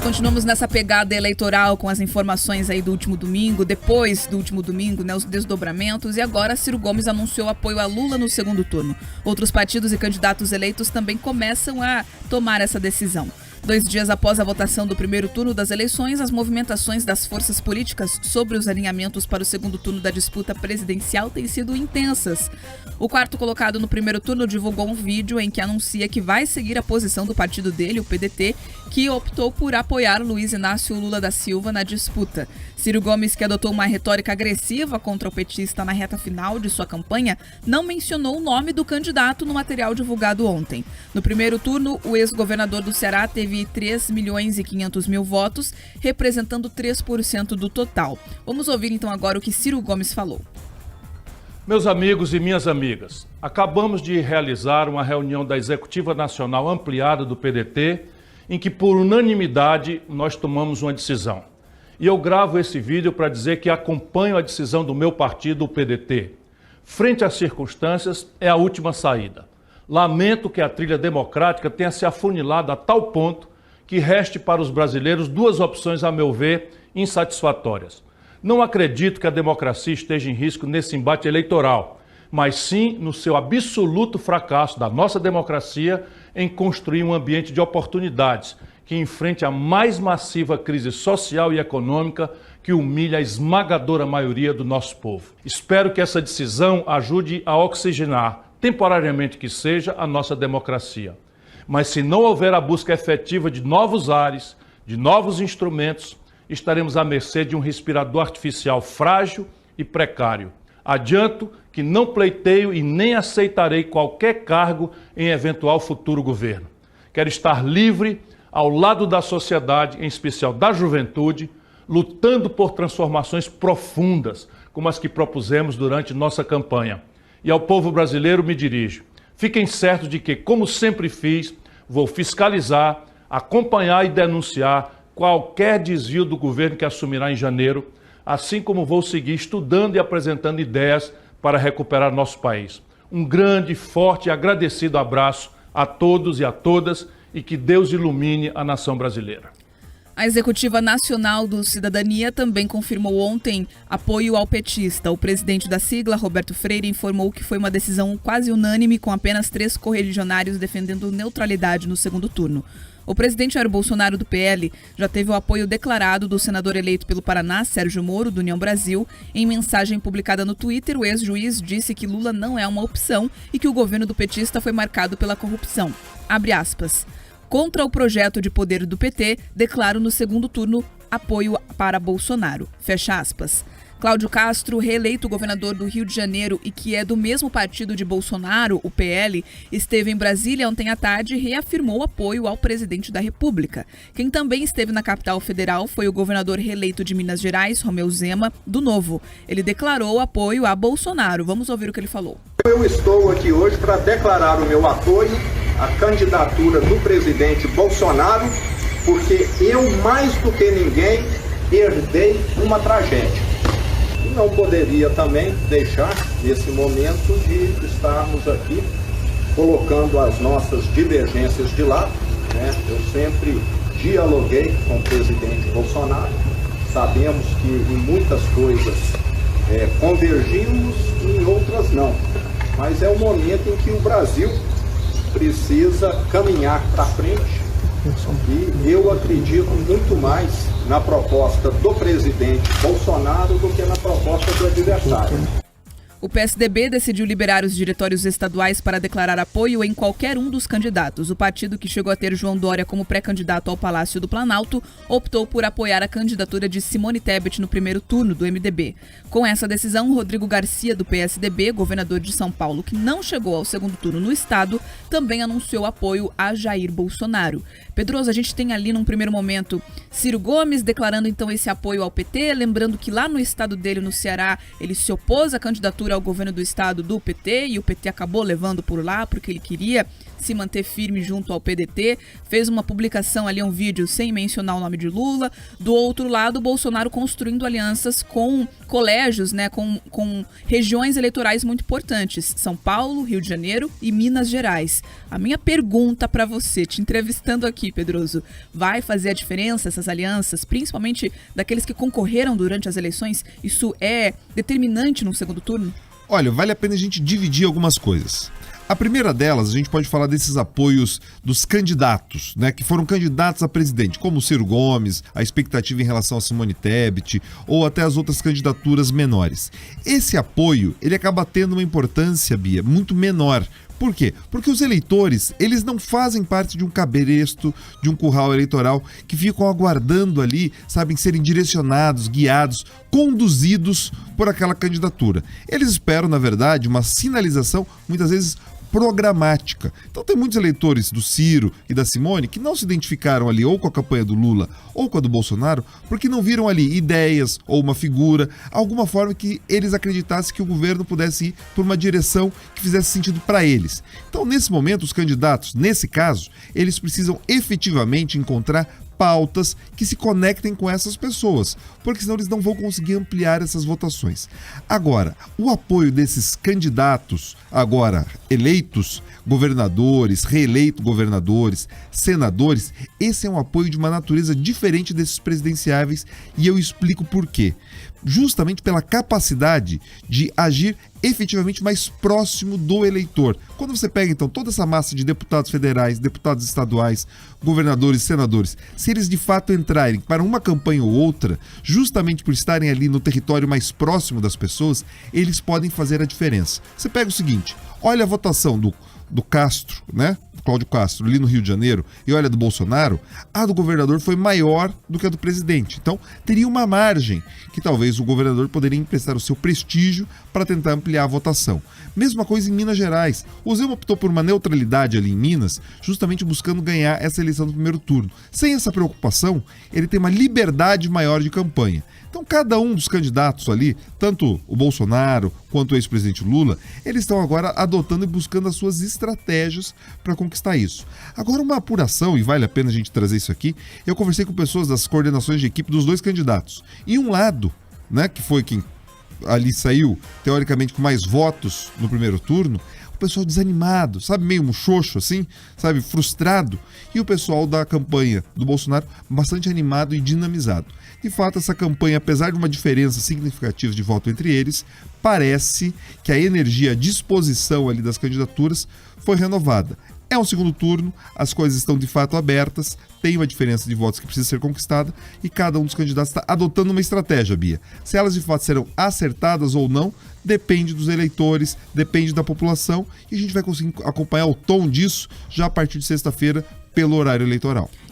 Continuamos nessa pegada eleitoral com as informações aí do último domingo, depois do último domingo, né, os desdobramentos, e agora Ciro Gomes anunciou apoio a Lula no segundo turno. Outros partidos e candidatos eleitos também começam a tomar essa decisão. 2 dias após a votação do primeiro turno das eleições, as movimentações das forças políticas sobre os alinhamentos para o segundo turno da disputa presidencial têm sido intensas. O quarto colocado no primeiro turno divulgou um vídeo em que anuncia que vai seguir a posição do partido dele, o PDT, que optou por apoiar Luiz Inácio Lula da Silva na disputa. Ciro Gomes, que adotou uma retórica agressiva contra o petista na reta final de sua campanha, não mencionou o nome do candidato no material divulgado ontem. No primeiro turno, o ex-governador do Ceará teve 3.500.000 votos, representando 3% do total. Vamos ouvir então agora o que Ciro Gomes falou. Meus amigos e minhas amigas, acabamos de realizar uma reunião da Executiva Nacional Ampliada do PDT, em que por unanimidade nós tomamos uma decisão. E eu gravo esse vídeo para dizer que acompanho a decisão do meu partido, o PDT. Frente às circunstâncias, é a última saída. Lamento que a trilha democrática tenha se afunilado a tal ponto que reste para os brasileiros 2 opções, a meu ver, insatisfatórias. Não acredito que a democracia esteja em risco nesse embate eleitoral, mas sim no seu absoluto fracasso da nossa democracia em construir um ambiente de oportunidades que enfrente a mais massiva crise social e econômica que humilha a esmagadora maioria do nosso povo. Espero que essa decisão ajude a oxigenar, temporariamente que seja, a nossa democracia. Mas se não houver a busca efetiva de novos ares, de novos instrumentos, estaremos à mercê de um respirador artificial frágil e precário. Adianto que não pleiteio e nem aceitarei qualquer cargo em eventual futuro governo. Quero estar livre ao lado da sociedade, em especial da juventude, lutando por transformações profundas, como as que propusemos durante nossa campanha. E ao povo brasileiro me dirijo. Fiquem certos de que, como sempre fiz, vou fiscalizar, acompanhar e denunciar qualquer desvio do governo que assumirá em janeiro, assim como vou seguir estudando e apresentando ideias para recuperar nosso país. Um grande, forte e agradecido abraço a todos e a todas e que Deus ilumine a nação brasileira. A Executiva Nacional do Cidadania também confirmou ontem apoio ao petista. O presidente da sigla, Roberto Freire, informou que foi uma decisão quase unânime, com apenas 3 correligionários defendendo neutralidade no segundo turno. O presidente Jair Bolsonaro, do PL, já teve o apoio declarado do senador eleito pelo Paraná, Sérgio Moro, do União Brasil. Em mensagem publicada no Twitter, o ex-juiz disse que Lula não é uma opção e que o governo do petista foi marcado pela corrupção. Abre aspas. Contra o projeto de poder do PT, declaro no segundo turno apoio para Bolsonaro. Fecha aspas. Cláudio Castro, reeleito governador do Rio de Janeiro e que é do mesmo partido de Bolsonaro, o PL, esteve em Brasília ontem à tarde e reafirmou apoio ao presidente da República. Quem também esteve na capital federal foi o governador reeleito de Minas Gerais, Romeu Zema, do Novo. Ele declarou apoio a Bolsonaro. Vamos ouvir o que ele falou. Eu estou aqui hoje para declarar o meu apoio à candidatura do presidente Bolsonaro, porque eu, mais do que ninguém, herdei uma tragédia. E não poderia também deixar, nesse momento, de estarmos aqui colocando as nossas divergências de lado, né? Eu sempre dialoguei com o presidente Bolsonaro. Sabemos que em muitas coisas convergimos e em outras não. Mas é um momento em que o Brasil precisa caminhar para frente. E eu acredito muito mais na proposta do presidente Bolsonaro do que na proposta do adversário. O PSDB decidiu liberar os diretórios estaduais para declarar apoio em qualquer um dos candidatos. O partido, que chegou a ter João Dória como pré-candidato ao Palácio do Planalto, optou por apoiar a candidatura de Simone Tebet no primeiro turno do MDB. Com essa decisão, Rodrigo Garcia, do PSDB, governador de São Paulo, que não chegou ao segundo turno no estado, também anunciou apoio a Jair Bolsonaro. Pedroso, a gente tem ali num primeiro momento Ciro Gomes declarando então esse apoio ao PT, lembrando que lá no estado dele, no Ceará, ele se opôs à candidatura candidatura ao governo do estado do PT, e o PT acabou levando por lá porque ele queria se manter firme junto ao PDT, fez uma publicação ali, um vídeo sem mencionar o nome de Lula. Do outro lado, o Bolsonaro construindo alianças com colégios, né, com regiões eleitorais muito importantes, São Paulo, Rio de Janeiro e Minas Gerais. A minha pergunta para você, te entrevistando aqui, Pedroso, vai fazer a diferença essas alianças, principalmente daqueles que concorreram durante as eleições? Isso é determinante no segundo turno? Olha, vale a pena a gente dividir algumas coisas. A primeira delas, a gente pode falar desses apoios dos candidatos, né, que foram candidatos a presidente, como o Ciro Gomes, a expectativa em relação a Simone Tebet, ou até as outras candidaturas menores. Esse apoio, ele acaba tendo uma importância, Bia, muito menor. Por quê? Porque os eleitores, eles não fazem parte de um cabresto, de um curral eleitoral, que ficam aguardando ali, sabem, serem direcionados, guiados, conduzidos por aquela candidatura. Eles esperam, na verdade, uma sinalização, muitas vezes programática. Então tem muitos eleitores do Ciro e da Simone que não se identificaram ali ou com a campanha do Lula ou com a do Bolsonaro porque não viram ali ideias ou uma figura, alguma forma que eles acreditassem que o governo pudesse ir por uma direção que fizesse sentido para eles. Então nesse momento os candidatos, nesse caso, eles precisam efetivamente encontrar pautas que se conectem com essas pessoas, porque senão eles não vão conseguir ampliar essas votações. Agora, o apoio desses candidatos, agora eleitos, governadores, reeleitos governadores, senadores, esse é um apoio de uma natureza diferente desses presidenciáveis e eu explico por quê. Justamente pela capacidade de agir efetivamente mais próximo do eleitor. Quando você pega então toda essa massa de deputados federais, deputados estaduais, governadores, senadores, se eles de fato entrarem para uma campanha ou outra, justamente por estarem ali no território mais próximo das pessoas, eles podem fazer a diferença. Você pega o seguinte, olha a votação do Castro, né? Cláudio Castro, ali no Rio de Janeiro, e olha do Bolsonaro, a do governador foi maior do que a do presidente. Então, teria uma margem que talvez o governador poderia emprestar o seu prestígio para tentar ampliar a votação. Mesma coisa em Minas Gerais. O Zema optou por uma neutralidade ali em Minas, justamente buscando ganhar essa eleição no primeiro turno. Sem essa preocupação, ele tem uma liberdade maior de campanha. Então, cada um dos candidatos ali, tanto o Bolsonaro quanto o ex-presidente Lula, eles estão agora adotando e buscando as suas estratégias para conquistar isso. Agora, uma apuração, e vale a pena a gente trazer isso aqui, eu conversei com pessoas das coordenações de equipe dos dois candidatos. E um lado, né, que foi quem ali saiu, teoricamente, com mais votos no primeiro turno, o pessoal desanimado, sabe, meio muxoxo assim, sabe, frustrado, e o pessoal da campanha do Bolsonaro bastante animado e dinamizado. De fato, essa campanha, apesar de uma diferença significativa de voto entre eles, parece que a energia, a disposição ali das candidaturas foi renovada. É um segundo turno, as coisas estão de fato abertas, tem uma diferença de votos que precisa ser conquistada e cada um dos candidatos está adotando uma estratégia, Bia. Se elas de fato serão acertadas ou não, depende dos eleitores, depende da população e a gente vai conseguir acompanhar o tom disso já a partir de sexta-feira pelo horário eleitoral.